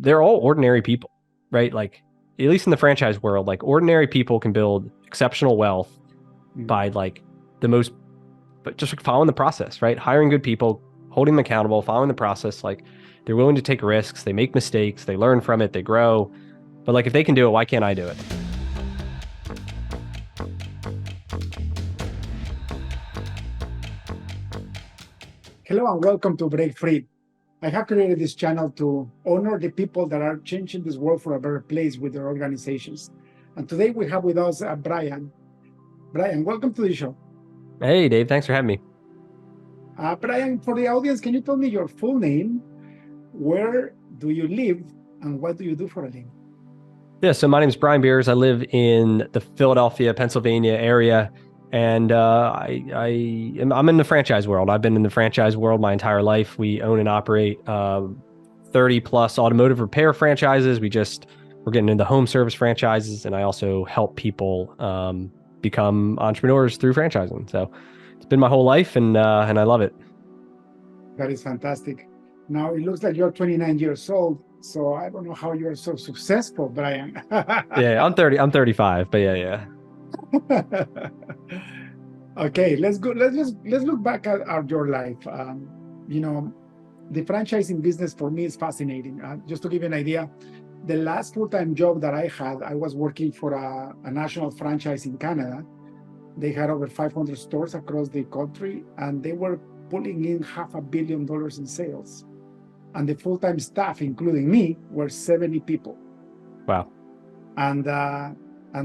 they're all ordinary people, right? Like, at least in the franchise world, like ordinary people can build exceptional wealth by like but just like following the process, right? Hiring good people, holding them accountable, following the process. Like, they're willing to take risks, they make mistakes, they learn from it, they grow. But like, if they can do it, why can't I do it? Hello and welcome to Break Free. I have created this channel to honor the people that are changing this world for a better place with their organizations. And today we have with us Brian. Brian, welcome to the show. Hey, Dave, thanks for having me. Brian, for the audience, can you tell me your full name? Where do you live and what do you do for a living? Yeah, so my name is Brian Beers. I live in the Philadelphia, Pennsylvania area, and I'm in the franchise world. I've been in the franchise world my entire life. We own and operate 30 plus automotive repair franchises. We're getting into home service franchises, and I also help people become entrepreneurs through franchising. So it's been my whole life, and I love it. That is fantastic. Now it looks like you're 29 years old. So I don't know how you're so successful, Brian. Yeah, I'm 30. I'm 35, but yeah. Okay, let's go. Let's look back at your life. The franchising business for me is fascinating. Just to give you an idea, the last full-time job that I had, I was working for a national franchise in Canada. They had over 500 stores across the country, and they were pulling in $500 million in sales. And the full-time staff, including me, were 70 people. Wow. And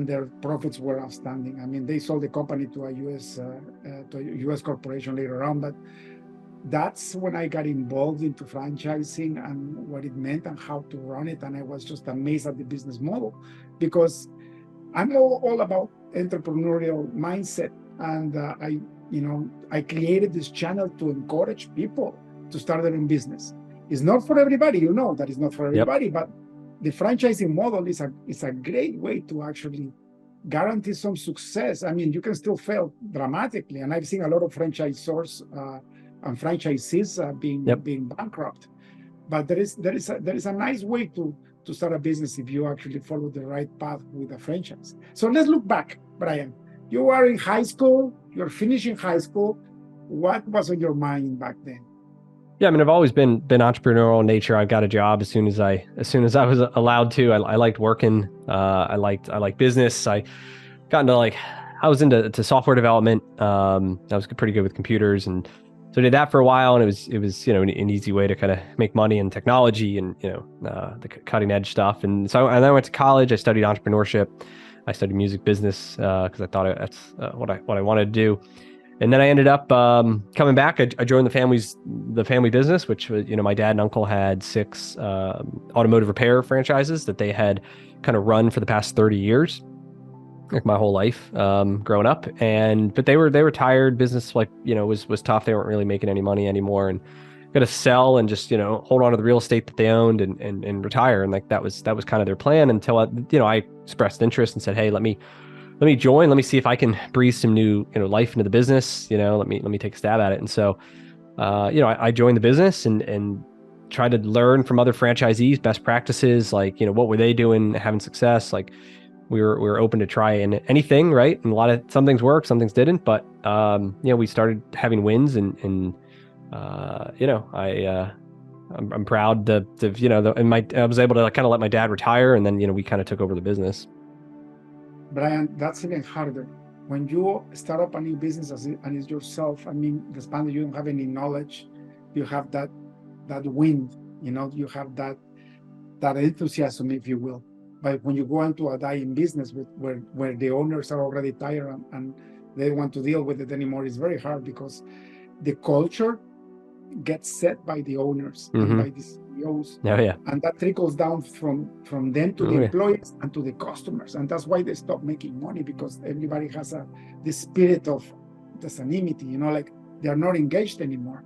their profits were outstanding. I mean, they sold the company to a US corporation later on, but that's when I got involved into franchising and what it meant and how to run it. And I was just amazed at the business model because I'm all about entrepreneurial mindset. And I created this channel to encourage people to start their own business. It's not for everybody, that is not for everybody, but the franchising model is a great way to actually guarantee some success. I mean, you can still fail dramatically, and I've seen a lot of franchisors and franchisees being bankrupt. But there is a nice way to start a business if you actually follow the right path with a franchise. So let's look back, Brian. You are in high school. You're finishing high school. What was on your mind back then? Yeah, I mean, I've always been entrepreneurial in nature. I got a job as soon as I was allowed to. I liked working. I liked business. I was into software development. I was pretty good with computers, and so I did that for a while. And it was an easy way to kind of make money in technology and the cutting edge stuff. And so and then I went to college. I studied entrepreneurship. I studied music business because I thought that's what I wanted to do. And then I ended up coming back. I joined the family business, which was, my dad and uncle had 6 automotive repair franchises that they had kind of run for the past 30 years, like my whole life growing up. But they were tired. Business was tough. They weren't really making any money anymore, and got to sell and just hold on to the real estate that they owned and retire. And like that was kind of their plan until I expressed interest and said, hey, let me join. Let me see if I can breathe some new, life into the business. Let me take a stab at it. And so, I joined the business and tried to learn from other franchisees, best practices, like, what were they doing, having success? Like we were open to try anything, right? And some things worked, some things didn't, but, we started having wins and I'm proud to I was able to kind of let my dad retire, and then, we kind of took over the business. Brian, that's even harder. When you start up a new business and it's yourself, I mean, the span that you don't have any knowledge, you have that wind, you have that enthusiasm, if you will. But when you go into a dying business where the owners are already tired and they don't want to deal with it anymore, it's very hard because the culture gets set by the owners and by the CEOs. Oh, yeah. And that trickles down from them to the employees and to the customers. And that's why they stop making money, because everybody has the spirit of disanimity, like they're not engaged anymore.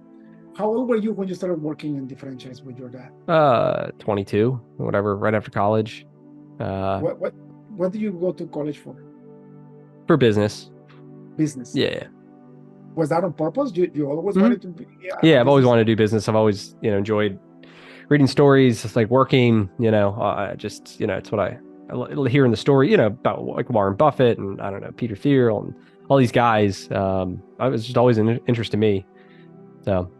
How old were you when you started working in the franchise with your dad? 22, whatever, right after college. What did you go to college for? For business. Business. Yeah. Was that on purpose? You always wanted to be? Yeah, I've always wanted to do business. I've always, enjoyed reading stories, it's like working, just, it's what I hear in the story, about like Warren Buffett and I don't know, Peter Thiel and all these guys. I was just always an interest to me. So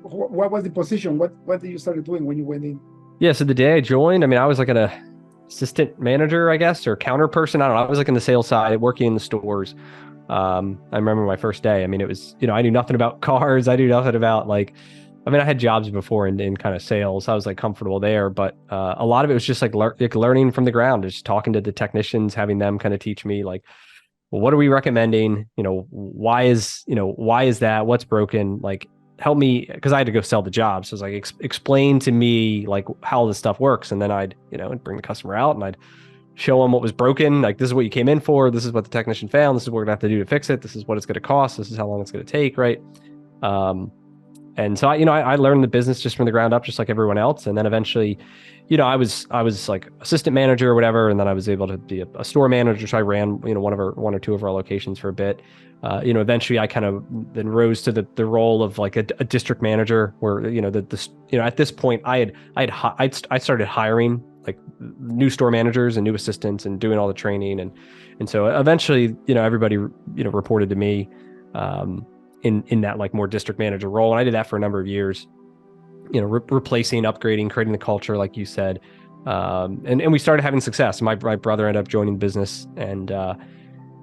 what was the position? What did you start doing when you went in? Yeah. So the day I joined, I mean, I was like an assistant manager, I guess, or counter person. I don't know. I was like in the sales side, working in the stores. I remember my first day. I mean, it was, I knew nothing about cars. I knew nothing about I mean, I had jobs before in kind of sales. I was like comfortable there, but a lot of it was just like learning from the ground, just talking to the technicians, having them kind of teach me like, well, what are we recommending? Why is that? What's broken? Like, help me, because I had to go sell the job. So it's like, explain to me like how this stuff works. And then I'd bring the customer out and I'd show them what was broken. Like, this is what you came in for. This is what the technician found. This is what we're gonna have to do to fix it. This is what it's going to cost. This is how long it's going to take. Right. And so I learned the business just from the ground up, just like everyone else. And then eventually, I was like assistant manager or whatever. And then I was able to be a store manager. So I ran, one or two of our locations for a bit. Eventually I kind of then rose to the role of like a district manager where, at this point I started hiring like new store managers and new assistants and doing all the training. And so eventually, everybody, reported to me, in that like more district manager role. And I did that for a number of years, replacing, upgrading, creating the culture, like you said. And we started having success. My brother ended up joining business and,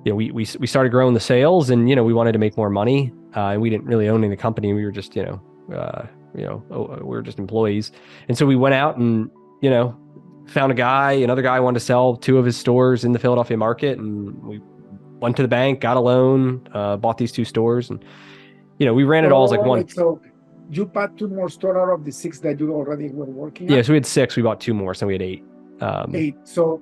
we started growing the sales and, we wanted to make more money. And we didn't really own any company. We were just, we were just employees. And so we went out and, found another guy wanted to sell 2 of his stores in the Philadelphia market. And we went to the bank, got a loan, bought these 2 stores, and we ran it all as like one. So you bought 2 more stores out of the 6 that you already were working Yeah, at? so we had 6. We bought 2 more, so we had 8. 8. So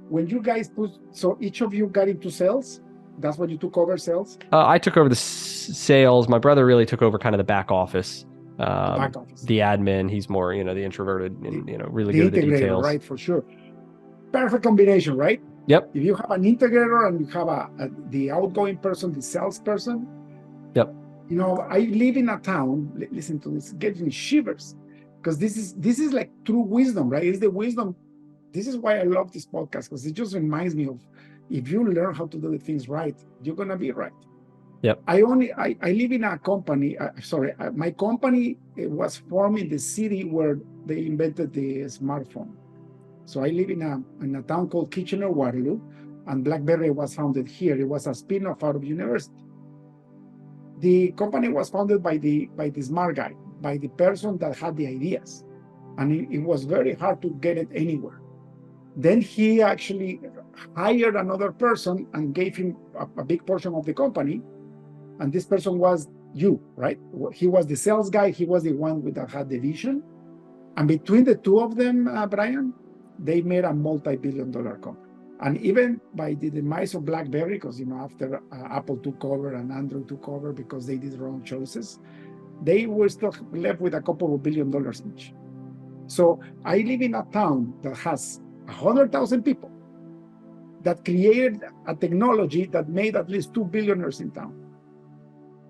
when you guys so each of you got into sales. That's what you took over, sales. I took over the sales. My brother really took over kind of the back office. The back office. The admin. He's more the introverted and really the good at the details. Right, for sure. Perfect combination, right? Yep. If you have an integrator and you have the outgoing person, the salesperson. Yep. I live in a town. Listen to this, gives me shivers, because this is like true wisdom, right? It's the wisdom. This is why I love this podcast, because it just reminds me of, if you learn how to do the things right, you're gonna be right. Yep. I live in a company. My company was formed in the city where they invented the smartphone. So I live in a town called Kitchener-Waterloo, and BlackBerry was founded here. It was a spin-off out of university. The company was founded by the smart guy, by the person that had the ideas, and it was very hard to get it anywhere. Then he actually hired another person and gave him a big portion of the company, and this person was you, right? He was the sales guy. He was the one that had the vision, and between the 2 of them, Brian, they made a multi-billion-dollar company. And even by the demise of BlackBerry, because after Apple took over and Android took over because they did wrong choices, they were still left with a couple of $1 billion each. So I live in a town that has 100,000 people that created a technology that made at least 2 billionaires in town.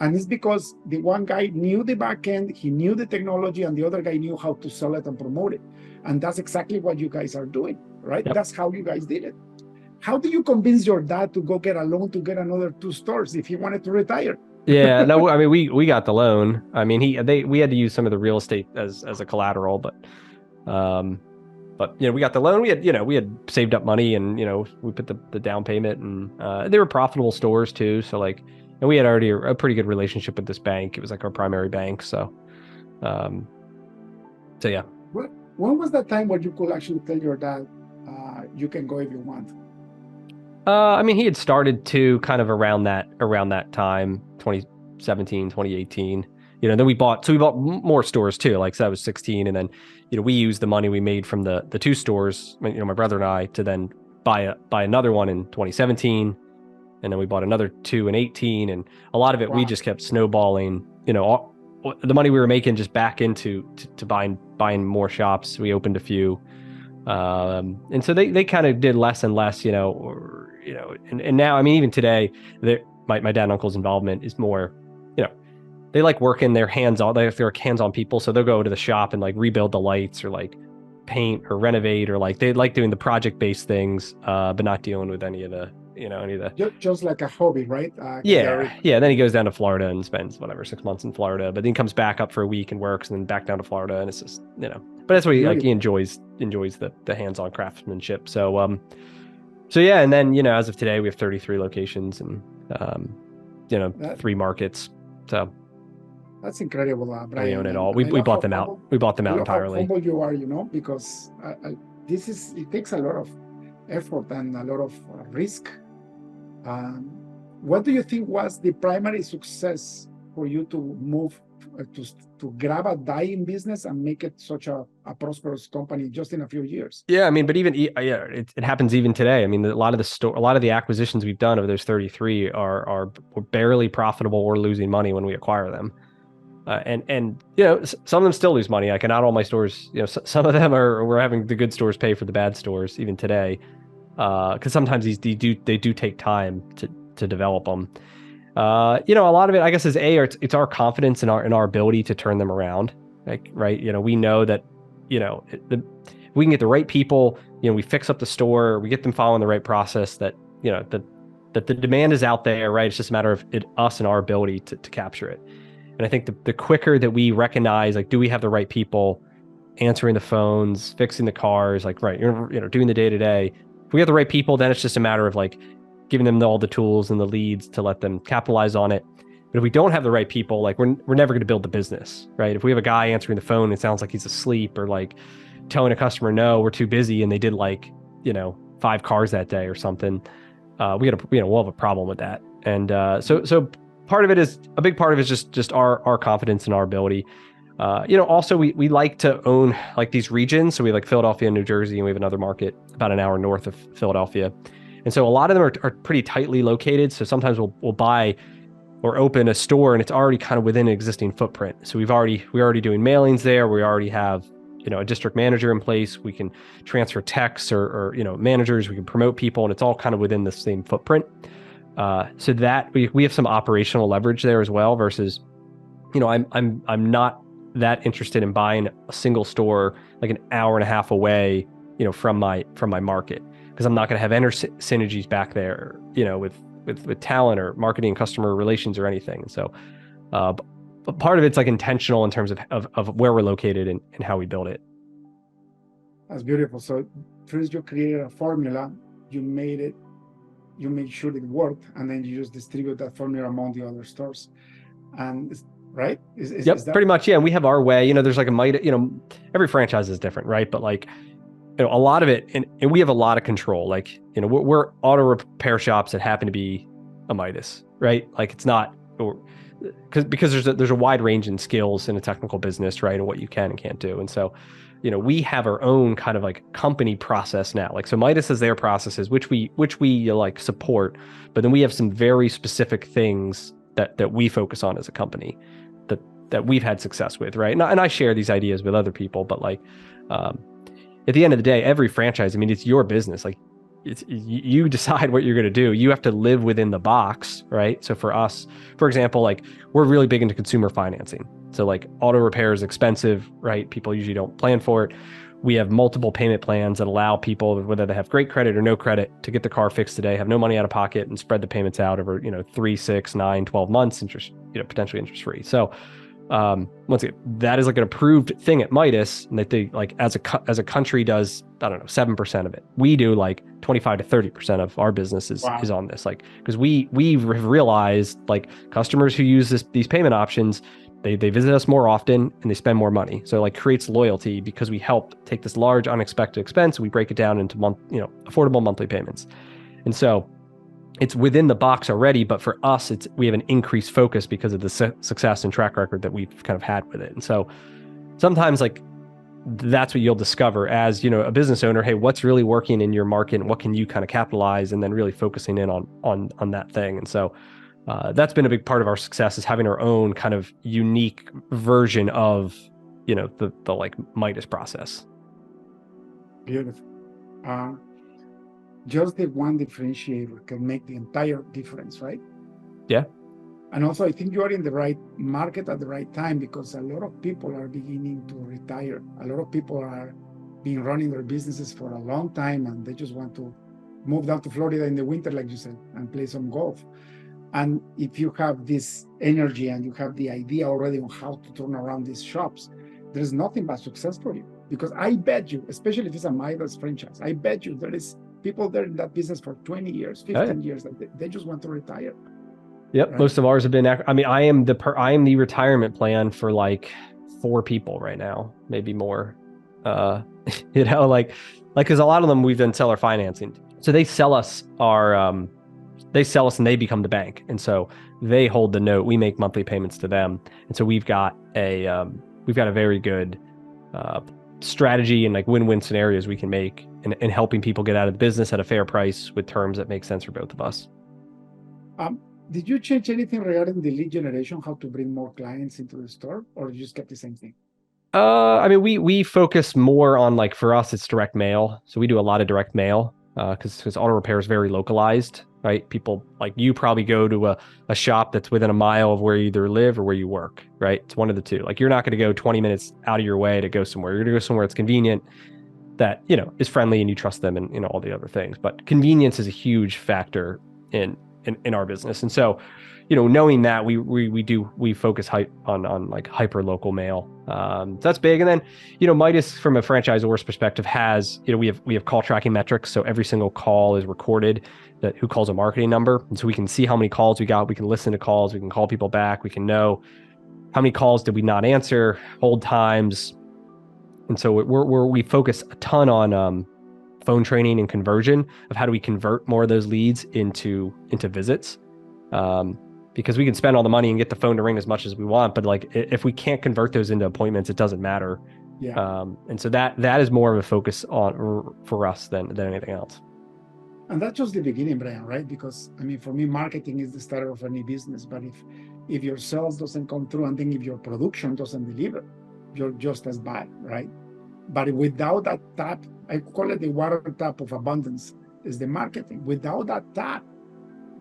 And it's because the one guy knew the back end, he knew the technology, and the other guy knew how to sell it and promote it. And that's exactly what you guys are doing, right? Yep. That's how you guys did it. How do you convince your dad to go get a loan to get another 2 stores if he wanted to retire? Yeah, no, I mean, we got the loan. I mean, we had to use some of the real estate as a collateral, but we got the loan. We had saved up money, and we put the down payment, and they were profitable stores too. So and we had already a pretty good relationship with this bank. It was like our primary bank. So yeah. When was that time where you could actually tell your dad, you can go if you want? I mean, he had started to kind of around that time, 2017, 2018. Then we bought more stores too. Like, so I was 16, and then we used the money we made from the 2 stores, my brother and I, to then buy another one in 2017, and then we bought another 2 in 18, and a lot of it we just kept snowballing. The money we were making just back into to buying more shops. We opened a few, and so they kind of did less and less, and now, I mean, even today, my dad and uncle's involvement is more, they like working their hands on. They're hands-on people, so they'll go to the shop and like rebuild the lights or like paint or renovate, or like they like doing the project-based things, but not dealing with any of the, any of the. Just like a hobby, right? Yeah, yeah. Then he goes down to Florida and spends whatever 6 months in Florida, but then he comes back up for a week and works, and then back down to Florida, and it's just, But that's what he like. He enjoys the hands-on craftsmanship. So yeah, and then as of today, we have 33 locations and 3 markets. So that's incredible, Brian. We own it all. We bought them out. We bought them out entirely. How humble you are, because it takes a lot of effort and a lot of risk. What do you think was the primary success for you to move to grab a dying business and make it such a prosperous company just in a few years? Yeah, I mean, but even it happens even today. I mean, a lot of the acquisitions we've done of those 33 are barely profitable or losing money when we acquire them. And some of them still lose money. Like, not all my stores, some of them we're having the good stores pay for the bad stores even today, because sometimes they do take time to develop them. A lot of it, I guess, is it's our confidence in our ability to turn them around. Like, right, we know that if we can get the right people, we fix up the store, we get them following the right process, that that the demand is out there, right? It's just a matter of us and our ability to capture it. And I think the quicker that we recognize, like, do we have the right people answering the phones, fixing the cars, like, right, doing the day-to-day. If we have the right people, then it's just a matter of like giving them all the tools and the leads to let them capitalize on it. But if we don't have the right people, like, we're never going to build the business, right? If we have a guy answering the phone, it sounds like he's asleep, or like telling a customer, no, we're too busy, and they did like, 5 cars that day or something, we'll have a problem with that. And so part of it is, a big part of it is just our confidence in our ability. Also we like to own like these regions. So we like Philadelphia and New Jersey, and we have another market about an hour north of Philadelphia. And so a lot of them are pretty tightly located. So sometimes we'll buy or open a store and it's already kind of within an existing footprint. So we're already doing mailings there. We already have, a district manager in place. We can transfer techs or managers. We can promote people, and it's all kind of within the same footprint. So that we have some operational leverage there as well, versus, I'm not that interested in buying a single store like an hour and a half away, from my market, because I'm not going to have synergies back there, with talent or marketing and customer relations or anything. So, but part of it's like intentional in terms of where we're located and how we build it. That's beautiful. So first you created a formula, you made sure it worked, and then you just distribute that formula among the other stores. And right? Yep, is that pretty much? Yeah. And we have our way. There's like every franchise is different, right? But like, a lot of it, and we have a lot of control. Like, we're auto repair shops that happen to be a Midas, right? Like, it's not, because there's a wide range in skills in a technical business, right? And what you can and can't do. And so, we have our own kind of like company process now. Like, so Midas has their processes, which we like support, but then we have some very specific things that we focus on as a company that we've had success with, right? And I share these ideas with other people, but like, at the end of the day, every franchise, I mean, it's your business. Like, you decide what you're going to do. You have to live within the box, right? So for us, for example, like, we're really big into consumer financing. So like, auto repair is expensive, right? People usually don't plan for it. We have multiple payment plans that allow people, whether they have great credit or no credit, to get the car fixed today, have no money out of pocket, and spread the payments out over 3, 6, 9, 12 months, interest, potentially interest free. So once again, that is like an approved thing at Midas, and that they, like, as a country, does, I don't know, 7% of it. We do like 25 to 30% of our business is on this, like, because we have realized, like, customers who use these payment options, they visit us more often and they spend more money. So, like, creates loyalty, because we help take this large unexpected expense, we break it down into affordable monthly payments. And so it's within the box already, but for us, we have an increased focus because of the success and track record that we've kind of had with it. And so sometimes, like, that's what you'll discover as, a business owner. Hey, what's really working in your market, and what can you kind of capitalize, and then really focusing in on that thing. And so that's been a big part of our success, is having our own kind of unique version of, the like Midas process. Beautiful. Just the one differentiator can make the entire difference, right? Yeah. And also, I think you are in the right market at the right time, because a lot of people are beginning to retire. A lot of people are been running their businesses for a long time, and they just want to move down to Florida in the winter, like you said, and play some golf. And if you have this energy and you have the idea already on how to turn around these shops, there's nothing but success for you. Because I bet you, especially if it's a Midas franchise, I bet you there is people there in that business for 20 years, 15 years, that they just want to retire. Yep, Right? most of ours have been. I mean, I am the retirement plan for like 4 people right now, maybe more. Uh, like because a lot of them we've done seller financing, so they sell us and they become the bank, and so they hold the note. We make monthly payments to them, and so we've got a very good strategy and like win-win scenarios we can make in helping people get out of the business at a fair price with terms that make sense for both of us. Did you change anything regarding the lead generation, how to bring more clients into the store, or you just kept the same thing? I mean, we focus more on, like, for us, it's direct mail. So we do a lot of direct mail because auto repair is very localized, right? People like you probably go to a shop that's within a mile of where you either live or where you work, right? It's one of the two. Like, you're not going to go 20 minutes out of your way to go somewhere. You're going to go somewhere that's convenient, that, is friendly, and you trust them, and, all the other things. But convenience is a huge factor in our business. And so, knowing that, we focus on like hyper local mail. So that's big. And then, Midas, from a franchisor's perspective, has, we have call tracking metrics. So every single call is recorded, that who calls a marketing number. And so we can see how many calls we got. We can listen to calls. We can call people back. We can know how many calls did we not answer, hold times. And so we focus a ton on phone training and conversion of how do we convert more of those leads into visits. Because we can spend all the money and get the phone to ring as much as we want, but like if we can't convert those into appointments, it doesn't matter. Yeah. And so that is more of a focus for us than anything else. And that's just the beginning, Brian, right? Because I mean, for me, marketing is the starter of any business. But if your sales doesn't come through, and then if your production doesn't deliver, you're just as bad, right? But without that tap, I call it the water tap of abundance, is the marketing. Without that tap,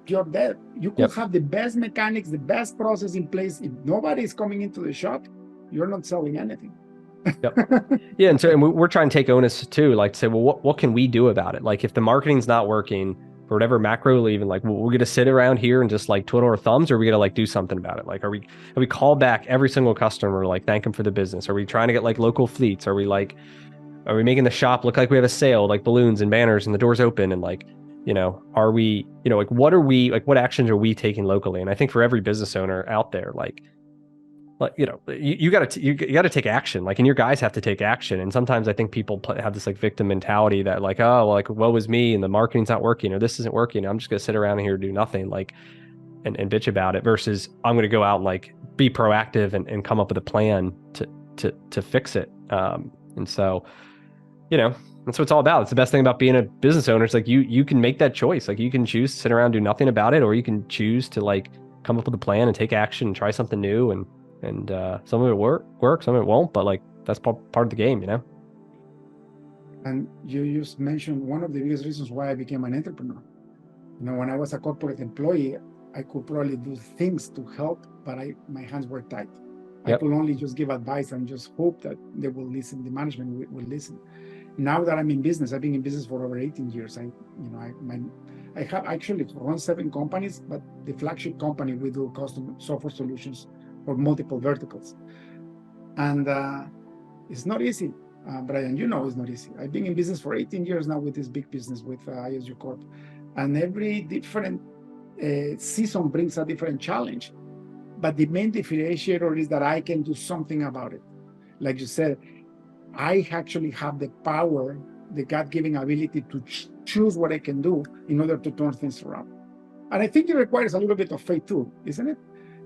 you're dead. You could have the best mechanics, the best process in place. If nobody is coming into the shop, you're not selling anything. Yeah, and we're trying to take onus too, like to say, well, what can we do about it? Like, if the marketing's not working for whatever macro, even like, we're gonna sit around here and just like twiddle our thumbs, or are we gonna like do something about it? Like, are we call back every single customer, like thank them for the business? Are we trying to get like local fleets? Are we making the shop look like we have a sale, like balloons and banners and the doors open, and like, are we, like, what actions are we taking locally? And I think for every business owner out there, like you got to take action, like, and your guys have to take action. And sometimes I think people have this like victim mentality that like, oh, well, like, woe was me, and the marketing's not working, or this isn't working, I'm just gonna sit around here and do nothing, like, and bitch about it, versus I'm gonna go out and like be proactive and come up with a plan to fix it. And so, that's what it's all about. It's the best thing about being a business owner. It's like you can make that choice. Like, you can choose to sit around, do nothing about it, or you can choose to like come up with a plan and take action and try something new. And some of it work, some of it won't. But like, that's part of the game, And you just mentioned one of the biggest reasons why I became an entrepreneur. When I was a corporate employee, I could probably do things to help, but my hands were tied. I could only just give advice and just hope that they will listen. The management will listen. Now that I'm in business, I've been in business for over 18 years. I have actually run 7 companies, but the flagship company, we do custom software solutions for multiple verticals. And it's not easy, Brian. It's not easy. I've been in business for 18 years now with this big business with ISU Corp. And every different season brings a different challenge. But the main differentiator is that I can do something about it. Like you said, I actually have the power, the God-given ability to choose what I can do in order to turn things around. And I think it requires a little bit of faith too, isn't it?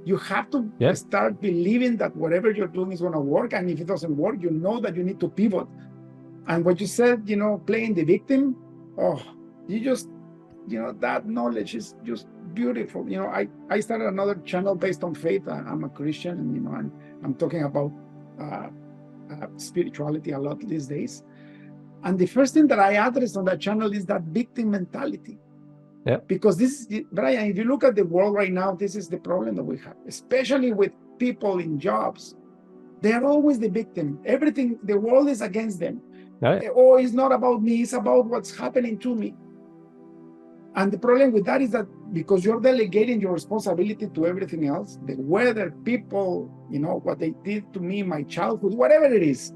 You have to start believing that whatever you're doing is going to work. And if it doesn't work, you know that you need to pivot. And what you said, playing the victim, that knowledge is just beautiful. I started another channel based on faith. I'm a Christian, and I'm talking about spirituality a lot these days. And the first thing that I address on that channel is that victim mentality. Yep. Because this is, Brian, if you look at the world right now, this is the problem that we have, especially with people in jobs. They are always the victim. Everything, the world is against them. Right. Oh, it's not about me, it's about what's happening to me. And the problem with that is that because you're delegating your responsibility to everything else, the weather, people, what they did to me in my childhood, whatever it is,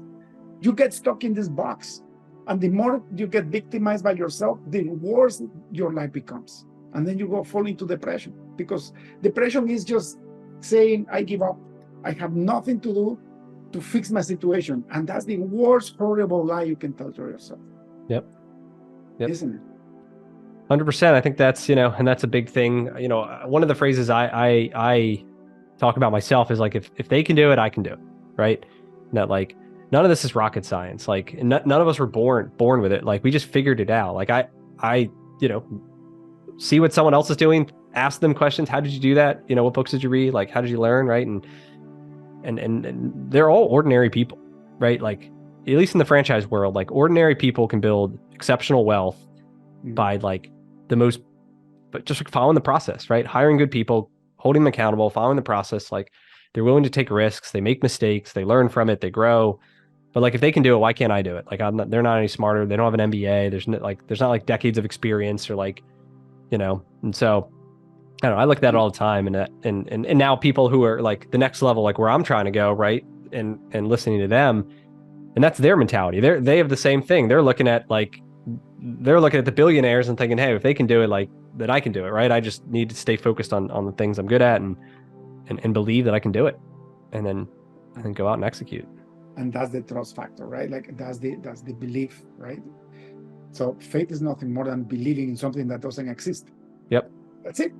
you get stuck in this box. And the more you get victimized by yourself, the worse your life becomes. And then you go fall into depression, because depression is just saying, I give up. I have nothing to do to fix my situation. And that's the worst horrible lie you can tell to yourself. Yep. Isn't it? 100%. I think that's, and that's a big thing. One of the phrases I talk about myself is like, if they can do it, I can do it. Right. That like, none of this is rocket science. Like none of us were born with it. Like we just figured it out. Like I see what someone else is doing, ask them questions. How did you do that? What books did you read? Like, how did you learn? Right. And they're all ordinary people, right? Like, at least in the franchise world, like ordinary people can build exceptional wealth by like but just following the process, right? Hiring good people, holding them accountable, following the process. Like they're willing to take risks. They make mistakes. They learn from it. They grow. But like, if they can do it, why can't I do it? Like they're not any smarter. They don't have an MBA. There's not like decades of experience or like, and so I don't know. I look at that all the time, and now people who are like the next level, like where I'm trying to go, right, and listening to them, and that's their mentality. They have the same thing. They're looking at the billionaires and thinking, hey, if they can do it, like that, I can do it, right? I just need to stay focused on the things I'm good at and believe that I can do it, and then go out and execute. And that's the trust factor, right? Like that's the belief, right? So faith is nothing more than believing in something that doesn't exist. Yep. That's it.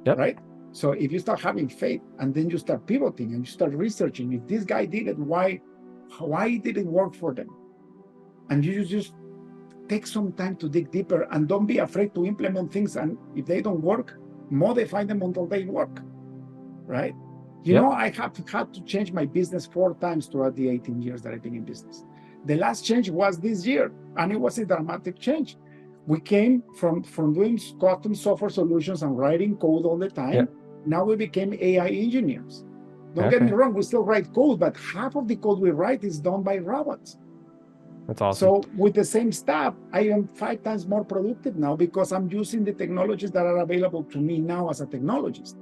Yep. Right. So if you start having faith and then you start pivoting and you start researching, if this guy did it, why did it work for them? And you just take some time to dig deeper and don't be afraid to implement things. And if they don't work, modify them until they work. Right. I have had to change my business 4 times throughout the 18 years that I've been in business. The last change was this year, and it was a dramatic change. We came from doing custom software solutions and writing code all the time. Yep. Now we became AI engineers. Don't get me wrong, we still write code, but half of the code we write is done by robots. That's awesome. So with the same staff, I am 5 times more productive now because I'm using the technologies that are available to me now as a technologist.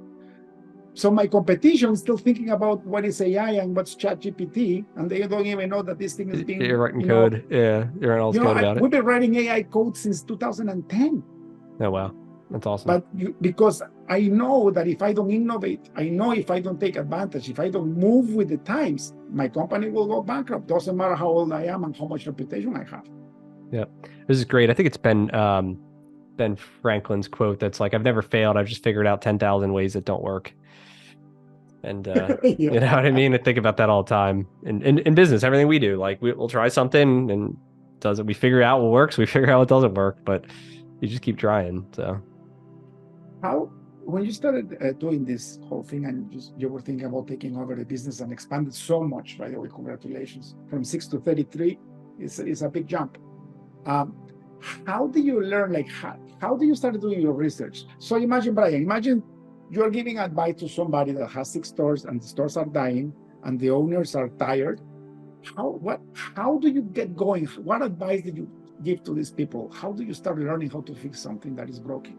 So my competition is still thinking about what is AI and what's ChatGPT, and they don't even know that this thing is being. You're writing code. Yeah, you're writing all this code about it. We've been writing AI code since 2010. Oh wow, that's awesome. But because I know that if I don't innovate, I know if I don't take advantage, if I don't move with the times, my company will go bankrupt. Doesn't matter how old I am and how much reputation I have. Yeah, this is great. I think it's Ben Franklin's quote that's like, "I've never failed. I've just figured out 10,000 ways that don't work." And you know what I mean? I think about that all the time in business. Everything we do, like we'll try something and we figure out what works, we figure out what doesn't work, but you just keep trying. So when you started doing this whole thing and you were thinking about taking over the business and expanded so much, by the way, congratulations, from 6 to 33 is a big jump. How do you learn? Like how do you start doing your research? So imagine, Brian, you're giving advice to somebody that has 6 stores and the stores are dying and the owners are tired. How do you get going? What advice did you give to these people? How do you start learning how to fix something that is broken?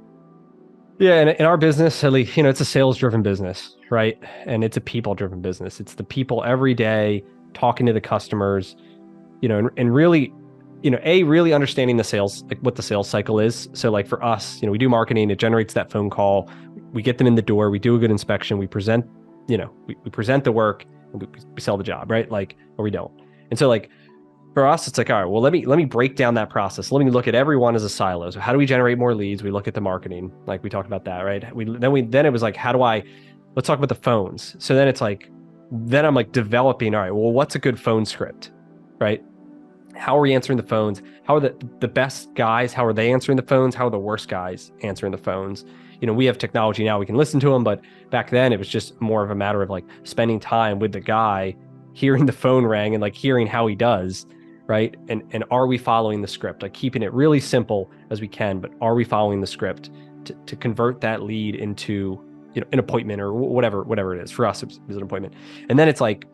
Yeah, and in our business, at least, it's a sales-driven business, right? And it's a people-driven business. It's the people every day talking to the customers, and really, really understanding the sales, like what the sales cycle is. So like for us, we do marketing, it generates that phone call, we get them in the door, we do a good inspection, we present, we present the work, and we sell the job, right? Like, or we don't. And so like for us, it's like, all right, well, let me break down that process. Let me look at everyone as a silo. So how do we generate more leads? We look at the marketing, like we talked about that, right? Then it was like, let's talk about the phones. So then it's like, then I'm like developing, all right, well, what's a good phone script, right? How are we answering the phones? How are the best guys? How are they answering the phones? How are the worst guys answering the phones? We have technology now, we can listen to them, but back then it was just more of a matter of like spending time with the guy, hearing the phone ring and like hearing how he does, right? And are we following the script? Like keeping it really simple as we can, but are we following the script? to convert that lead into, an appointment or whatever it is. For us, it was an appointment. And then it's like,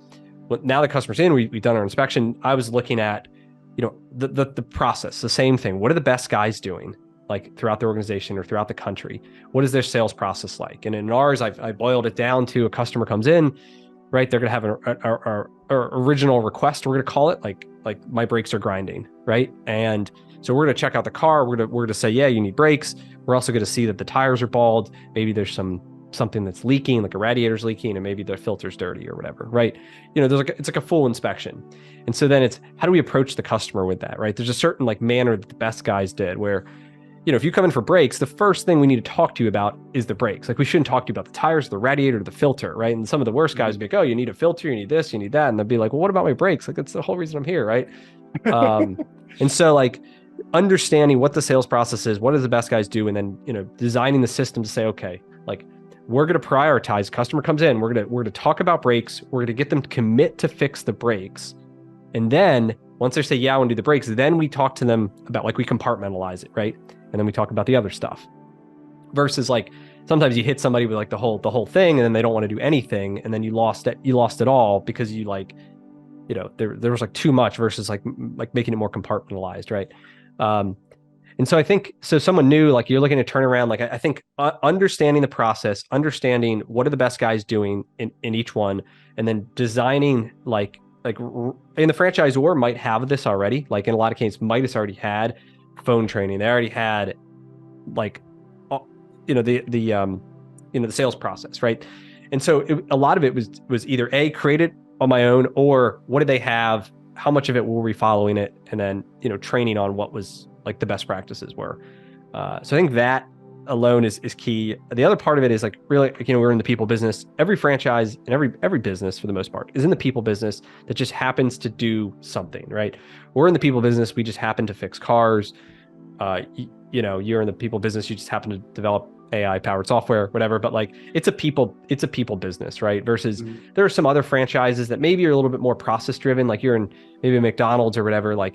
well, now the customer's in, we've done our inspection. I was looking at, the process, the same thing. What are the best guys doing, like throughout the organization or throughout the country? What is their sales process like? And in ours, I boiled it down to a customer comes in, right? They're going to have our original request. We're going to call it like my brakes are grinding, right? And so we're going to check out the car. We're going to say, yeah, you need brakes. We're also going to see that the tires are bald. Maybe there's something that's leaking, like a radiator's leaking, and maybe the filter's dirty or whatever, right? It's like a full inspection. And so then it's, how do we approach the customer with that, right? There's a certain like manner that the best guys did where, if you come in for brakes, the first thing we need to talk to you about is the brakes. Like we shouldn't talk to you about the tires, the radiator, the filter, right? And some of the worst guys would be like, oh, you need a filter, you need this, you need that. And they'll be like, well, what about my brakes? Like that's the whole reason I'm here, right? And so like understanding what the sales process is, what does the best guys do? And then, designing the system to say, okay, like we're going to prioritize, customer comes in, we're going to talk about brakes. We're going to get them to commit to fix the brakes. And then once they say, yeah, I want to do the brakes, then we talk to them about, like, we compartmentalize it, right? And then we talk about the other stuff. Versus like sometimes you hit somebody with like the whole thing and then they don't want to do anything. And then you lost it all because you like, there was like too much versus like making it more compartmentalized, right? And so I think, so someone new, like you're looking to turn around, like I think understanding the process, understanding what are the best guys doing in each one, and then designing like in the franchisor might have this already. Like in a lot of cases, Midas already had phone training. They already had like, the sales process, right? And so a lot of it was either created on my own, or what did they have? How much of it were we following it? And then, training on what was like the best practices were. So I think that alone is key. The other part of it is like really, we're in the people business. Every franchise and every business for the most part is in the people business that just happens to do something, right? We're in the people business. We just happen to fix cars. You're in the people business. You just happen to develop AI powered software, whatever, but like it's a people business, right? Versus there are some other franchises that maybe are a little bit more process driven, like you're in maybe McDonald's or whatever. Like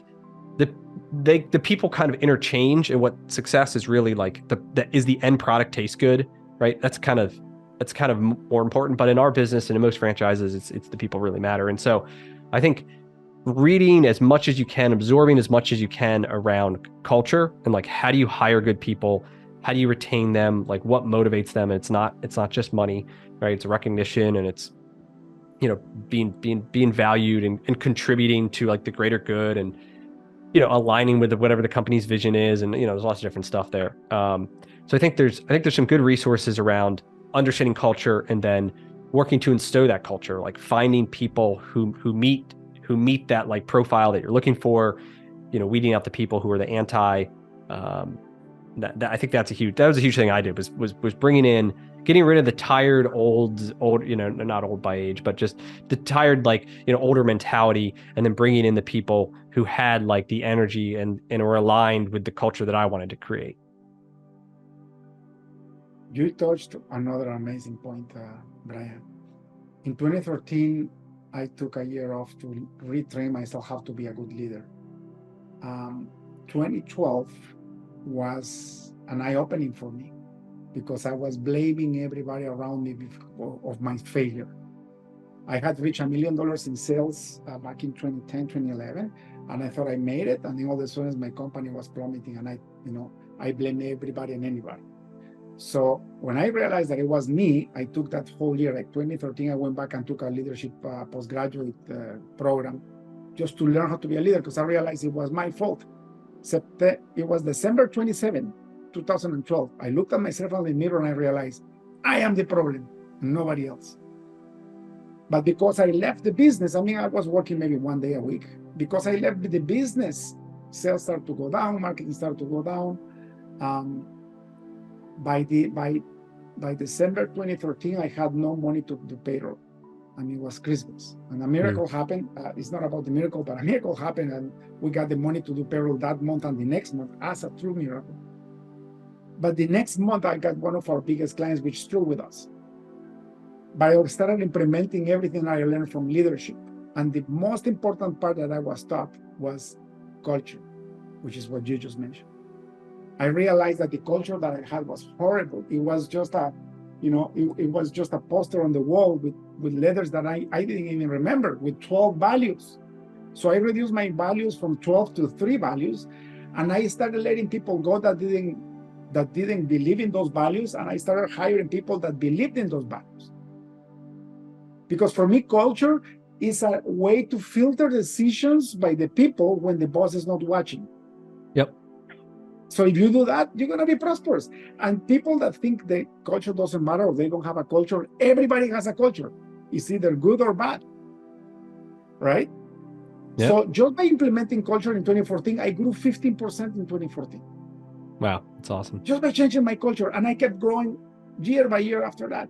the people kind of interchange, and what success is really like is the end product taste good, right? That's kind of more important. But in our business and in most franchises, it's the people really matter. And so I think reading as much as you can, absorbing as much as you can around culture and like how do you hire good people, how do you retain them, like what motivates them. And it's not just money, right? It's recognition, and it's being valued and contributing to like the greater good, and aligning with whatever the company's vision is, and there's lots of different stuff there. So I think there's some good resources around understanding culture, and then working to instill that culture, like finding people who meet that like profile that you're looking for, weeding out the people who are the anti. I think that was a huge thing I did was bringing in, getting rid of the tired old, not old by age, but just the tired, like, older mentality, and then bringing in the people who had like the energy and were aligned with the culture that I wanted to create. You touched another amazing point, Brian. In 2013, I took a year off to retrain myself how to be a good leader. 2012 was an eye-opening for me, because I was blaming everybody around me of my failure. I had reached $1 million in sales back in 2010, 2011, and I thought I made it. And then all of a sudden, my company was plummeting, and I blamed everybody and anybody. So when I realized that it was me, I took that whole year, like 2013, I went back and took a leadership postgraduate program just to learn how to be a leader, because I realized it was my fault. It was December 27, 2012. I looked at myself in the mirror and I realized I am the problem, nobody else. But because I left the business, I was working maybe 1 day a week. Because I left the business, sales started to go down, marketing started to go down. By December 2013, I had no money to do payroll. It was Christmas, and a miracle happened. It's not about the miracle, but a miracle happened, and we got the money to do payroll that month and the next month, as a true miracle. But the next month, I got one of our biggest clients, which is still with us. But I started implementing everything I learned from leadership. And the most important part that I was taught was culture, which is what you just mentioned. I realized that the culture that I had was horrible. It was just a, it was just a poster on the wall with letters that I didn't even remember, with 12 values. So I reduced my values from 12 to 3 values, and I started letting people go that didn't believe in those values, and I started hiring people that believed in those values. Because for me, culture is a way to filter decisions by the people when the boss is not watching. Yep. So if you do that, you're going to be prosperous. And people that think the culture doesn't matter or they don't have a culture, everybody has a culture. It's either good or bad, right? Yep. So just by implementing culture in 2014, I grew 15% in 2014. Wow, that's awesome. Just by changing my culture. And I kept growing year by year after that.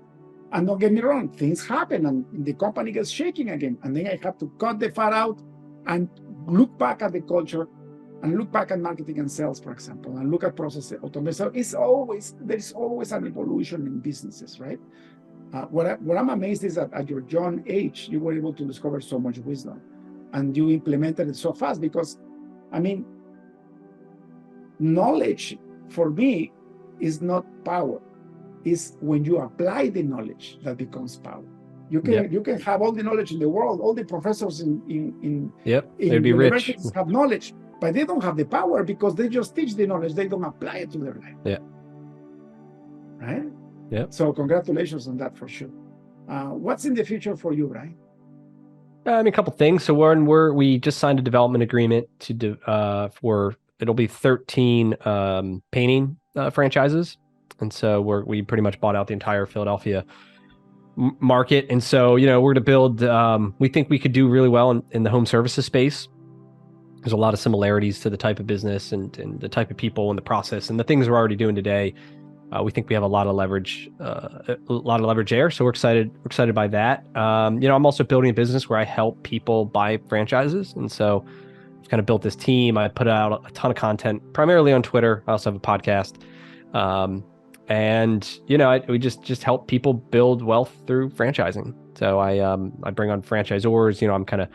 And don't get me wrong, things happen and the company gets shaking again. And then I have to cut the fat out and look back at the culture and look back at marketing and sales, for example, and look at process automation. So there's always an evolution in businesses, right? What I'm amazed is that at your young age, you were able to discover so much wisdom and you implemented it so fast because, I mean, knowledge for me is not power. Is when you apply the knowledge that becomes power. You can have all the knowledge in the world, all the professors in they'd be rich. Have knowledge, but they don't have the power because they just teach the knowledge, they don't apply it to their life. Yeah. Right? Yeah. So congratulations on that for sure. What's in the future for you, Brian? I mean, a couple things. So we just signed a development agreement for it'll be 13 painting franchises. And so we pretty much bought out the entire Philadelphia market. And so, we're going to build, we think we could do really well in the home services space. There's a lot of similarities to the type of business and the type of people and the process and the things we're already doing today. We think we have a lot of leverage there. So we're excited by that. I'm also building a business where I help people buy franchises. And so I've kind of built this team. I put out a ton of content, primarily on Twitter. I also have a podcast. And we just help people build wealth through franchising. So I bring on franchisors.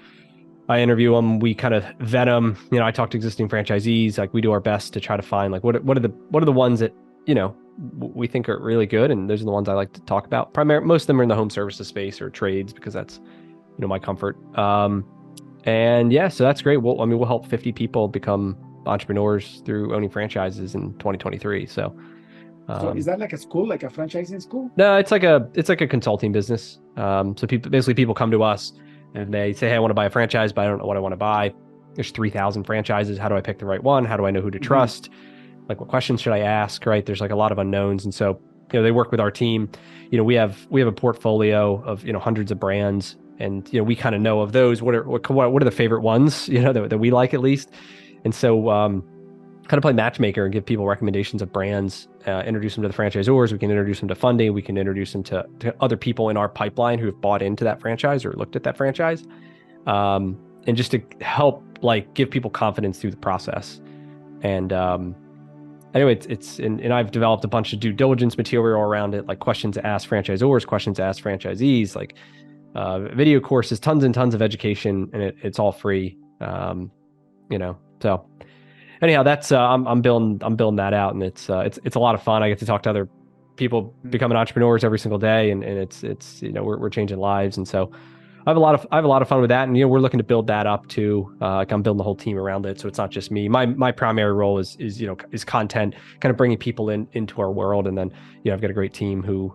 I interview them. We kind of vet them. I talk to existing franchisees. Like we do our best to try to find like what are the ones that we think are really good, and those are the ones I like to talk about. Most of them are in the home services space or trades because that's my comfort. And yeah, so that's great. We'll help 50 people become entrepreneurs through owning franchises in 2023. So is that like a school, like a franchising school? No, it's like a consulting business. So people come to us and they say, hey, I want to buy a franchise, but I don't know what I want to buy. There's 3,000 franchises. How do I pick the right one? How do I know who to trust? Like what questions should I ask? Right. There's like a lot of unknowns. And so, they work with our team. We have a portfolio of, hundreds of brands, and, we kind of know of those, what are the favorite ones, that we like at least. And so, kind of play matchmaker and give people recommendations of brands, introduce them to the franchisors. We can introduce them to funding. We can introduce them to other people in our pipeline who have bought into that franchise or looked at that franchise. And just to help give people confidence through the process. And anyway, and I've developed a bunch of due diligence material around it, like questions to ask franchisors, questions to ask franchisees, like video courses, tons and tons of education, and it's all free. So anyhow, that's I'm building that out, and it's a lot of fun. I get to talk to other people becoming entrepreneurs every single day, and it's we're changing lives, and so I have a lot of fun with that, and we're looking to build that up too. I'm building the whole team around it, so it's not just me. My primary role is content, kind of bringing people into our world, and then I've got a great team who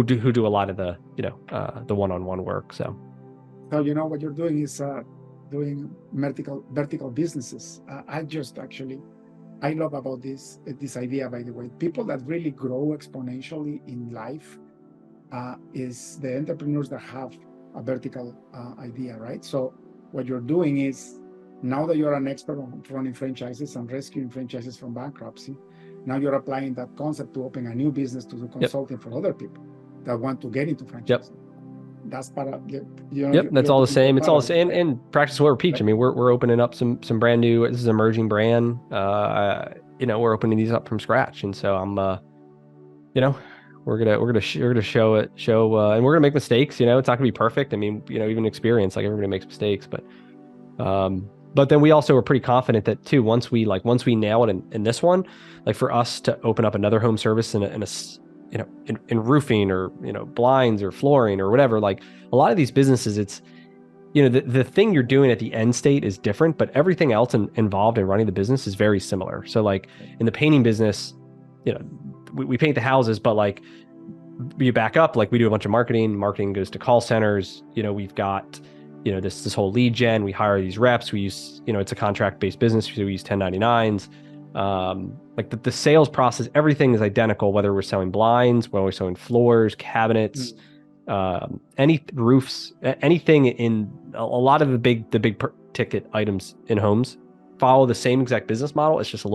do a lot of the the one-on-one work. So what you're doing is doing vertical businesses. I love about this idea, by the way. People that really grow exponentially in life is the entrepreneurs that have a vertical idea, right? So what you're doing is, now that you're an expert on running franchises and rescuing franchises from bankruptcy, now you're applying that concept to open a new business to do consulting for other people that want to get into franchising. That's part of that's all the same. It's all the same. And practice what we preach. Right. I mean, we're opening up some brand new. This is an emerging brand. We're opening these up from scratch, and so I'm, we're gonna show it, and we're gonna make mistakes. It's not gonna be perfect. I mean, even experience, like everybody makes mistakes, but But then we also were pretty confident that too, once we nail it in this one, like for us to open up another home service in a you know, in roofing or, you know, blinds or flooring or whatever, like a lot of these businesses, it's, you know, the thing you're doing at the end state is different, but everything else involved in running the business is very similar. So like in the painting business, you know, we paint the houses, but like you back up, like we do a bunch of marketing goes to call centers. You know, we've got, you know, this whole lead gen, we hire these reps, we use, you know, it's a contract based business. So we use 1099s. Like the sales process, everything is identical, whether we're selling blinds, whether we're selling floors, cabinets, any roofs, anything in a lot of the big ticket items in homes follow the same exact business model. It's just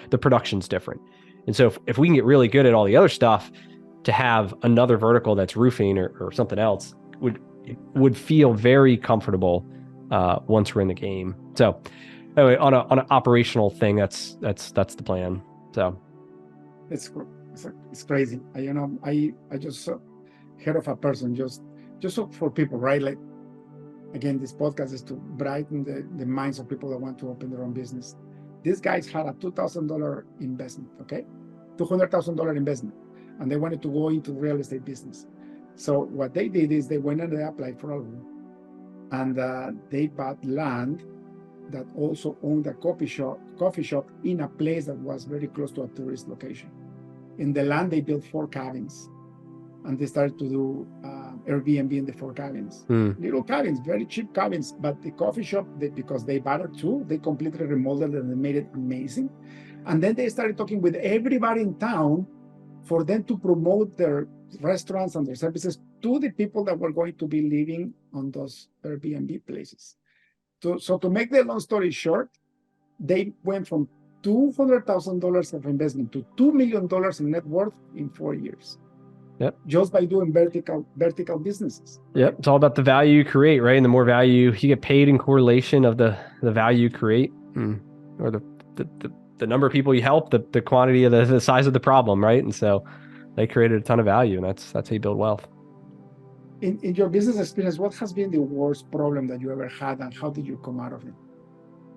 the production's different. And so if we can get really good at all the other stuff, to have another vertical that's roofing or something else would feel very comfortable once we're in the game. So anyway, on an operational thing, that's the plan. So it's crazy. I just heard of a person just for people, right? Like, again, this podcast is to brighten the minds of people that want to open their own business. These guys had a $2,000 investment, okay? $200,000 investment, and they wanted to go into real estate business. So what they did is they went and they applied for a loan, and they bought land that also owned a coffee shop in a place that was very close to a tourist location. In the land, they built 4 cabins, and they started to do Airbnb in the 4 cabins. Little cabins, very cheap cabins, but the coffee shop, because they bought it too, they completely remodeled it and they made it amazing. And then they started talking with everybody in town for them to promote their restaurants and their services to the people that were going to be living on those Airbnb places. So to make the long story short, they went from $200,000 of investment to $2 million in net worth in 4 years. Yep. Just by doing vertical businesses. Yep. It's all about the value you create, right? And the more value you get paid in correlation of the value you create, or the number of people you help, the quantity of the size of the problem, right? And so they created a ton of value, and that's how you build wealth. In your business experience, what has been the worst problem that you ever had, and how did you come out of it?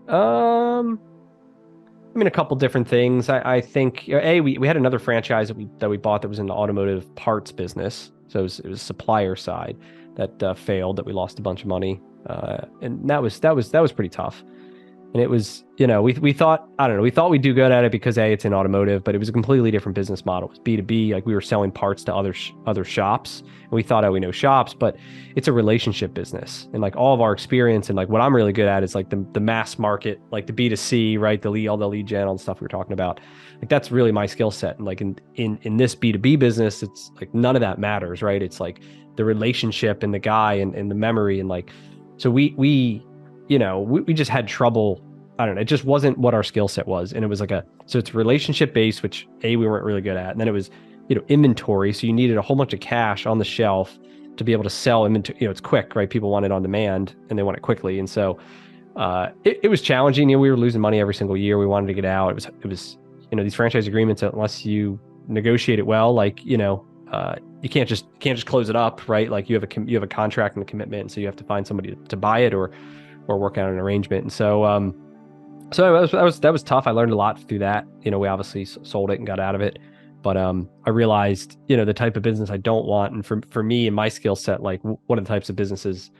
I mean, a couple different things. I think we had another franchise that we bought that was in the automotive parts business. So it was supplier side that failed, that we lost a bunch of money, and that was pretty tough. And it was, you know, we thought, I don't know, we thought we'd do good at it because it's in automotive, but it was a completely different business model. It was B2B, like we were selling parts to other shops, and we thought, we know shops, but it's a relationship business. And like all of our experience and like what I'm really good at is like the mass market, like the B2C, right? All the lead gen, all the stuff we were talking about. Like that's really my skill set. And like in this B2B business, it's like none of that matters, right? It's like the relationship and the guy and the memory, and like, so we just had trouble. I don't know. It just wasn't what our skill set was. And it was so it's relationship based, which we weren't really good at. And then it was, inventory. So you needed a whole bunch of cash on the shelf to be able to sell inventory. It's quick, right? People want it on demand and they want it quickly. And so it was challenging. We were losing money every single year. We wanted to get out. It was, these franchise agreements, unless you negotiate it well, like, you can't just close it up, right? Like you have a contract and a commitment. And so you have to find somebody to buy it or work out an arrangement. And so, that was tough. I learned a lot through that. We obviously sold it and got out of it, but I realized, the type of business I don't want. And for me and my skill set, like what are the types of businesses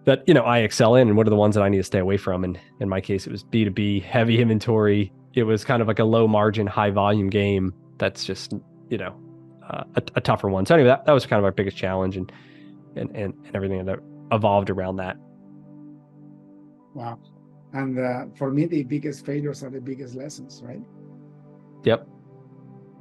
that, I excel in, and what are the ones that I need to stay away from? And in my case, it was B2B, heavy inventory. It was kind of like a low margin, high volume game. That's just, a tougher one. So anyway, that was kind of our biggest challenge and everything that evolved around that. Wow. And for me, the biggest failures are the biggest lessons, right? Yep.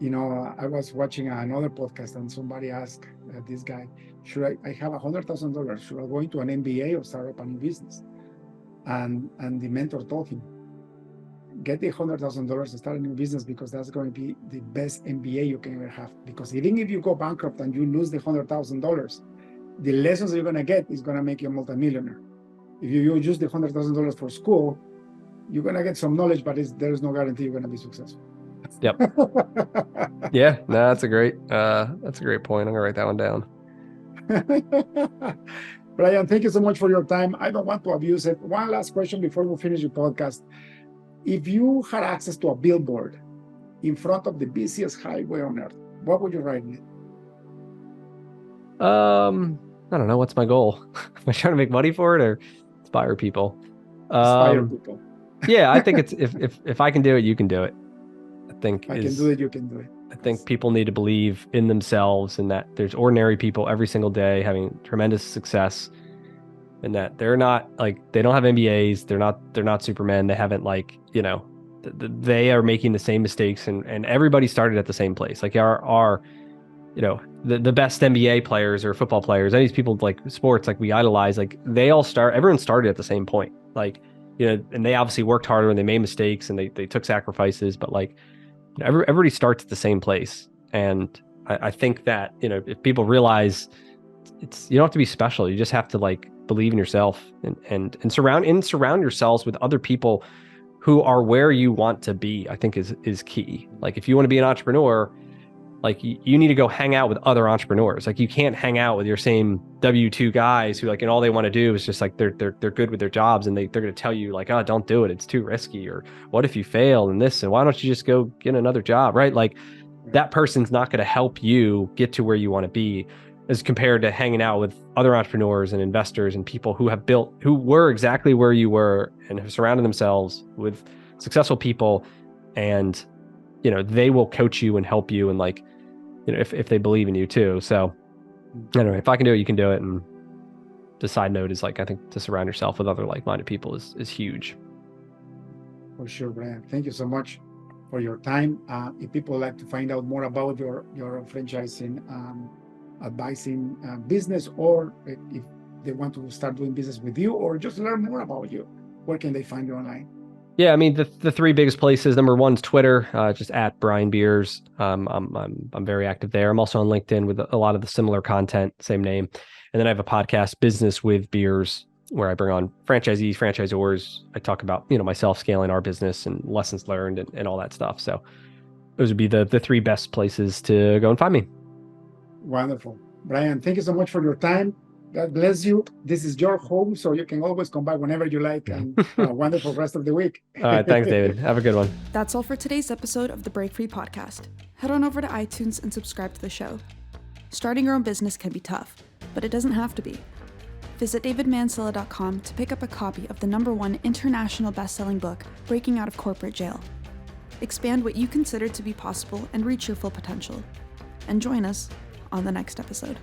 I was watching another podcast and somebody asked this guy, should I have $100,000? Should I go into an MBA or start up a new business? And the mentor told him, get the $100,000 to start a new business, because that's going to be the best MBA you can ever have. Because even if you go bankrupt and you lose the $100,000, the lessons you're going to get is going to make you a multimillionaire. If you use the $100,000 for school, you're going to get some knowledge, but there's no guarantee you're going to be successful. Yep. Yeah, no, that's a great point. I'm going to write that one down. Brian, thank you so much for your time. I don't want to abuse it. One last question before we finish the podcast. If you had access to a billboard in front of the busiest highway on earth, what would you write in it? I don't know. What's my goal? Am I trying to make money for it or inspire people? Inspire people. Yeah, I think it's if I can do it, you can do it. I think I can do it, you can do it. I think people need to believe in themselves and that there's ordinary people every single day having tremendous success, and that they're not like, they don't have MBAs, they're not Superman, they haven't like, they are making the same mistakes, and everybody started at the same place. Like our the best NBA players or football players, any of these people like sports, like we idolize, like everyone started at the same point. Like, and they obviously worked harder and they made mistakes and they took sacrifices, but like, everybody starts at the same place. And I think that, if people realize you don't have to be special, you just have to like believe in yourself and surround yourselves with other people who are where you want to be, I think is key. Like if you want to be an entrepreneur, like you need to go hang out with other entrepreneurs. Like you can't hang out with your same W-2 guys who like, and all they want to do is just like, they're good with their jobs, and they're going to tell you like, oh, don't do it, it's too risky, or what if you fail and this, and why don't you just go get another job, right? Like that person's not going to help you get to where you want to be, as compared to hanging out with other entrepreneurs and investors and people who were exactly where you were and have surrounded themselves with successful people. And they will coach you and help you, and like, if they believe in you too. So anyway, if I can do it, you can do it. And the side note is like, I think to surround yourself with other like-minded people is huge. For sure, Brian. Thank you so much for your time. If people would like to find out more about your franchising, advising business, or if they want to start doing business with you or just learn more about you, where can they find you online? Yeah, I mean the three biggest places. Number one is Twitter, just at Brian Beers. I'm very active there. I'm also on LinkedIn with a lot of the similar content, same name. And then I have a podcast, Business with Beers, where I bring on franchisees, franchisors. I talk about myself scaling our business and lessons learned and all that stuff. So those would be the three best places to go and find me. Wonderful, Brian. Thank you so much for your time. God bless you. This is your home, so you can always come back whenever you like, and a wonderful rest of the week. All right. Thanks, David. Have a good one. That's all for today's episode of the Break Free Podcast. Head on over to iTunes and subscribe to the show. Starting your own business can be tough, but it doesn't have to be. Visit davidmansilla.com to pick up a copy of the #1 international best-selling book, Breaking Out of Corporate Jail. Expand what you consider to be possible and reach your full potential. And join us on the next episode.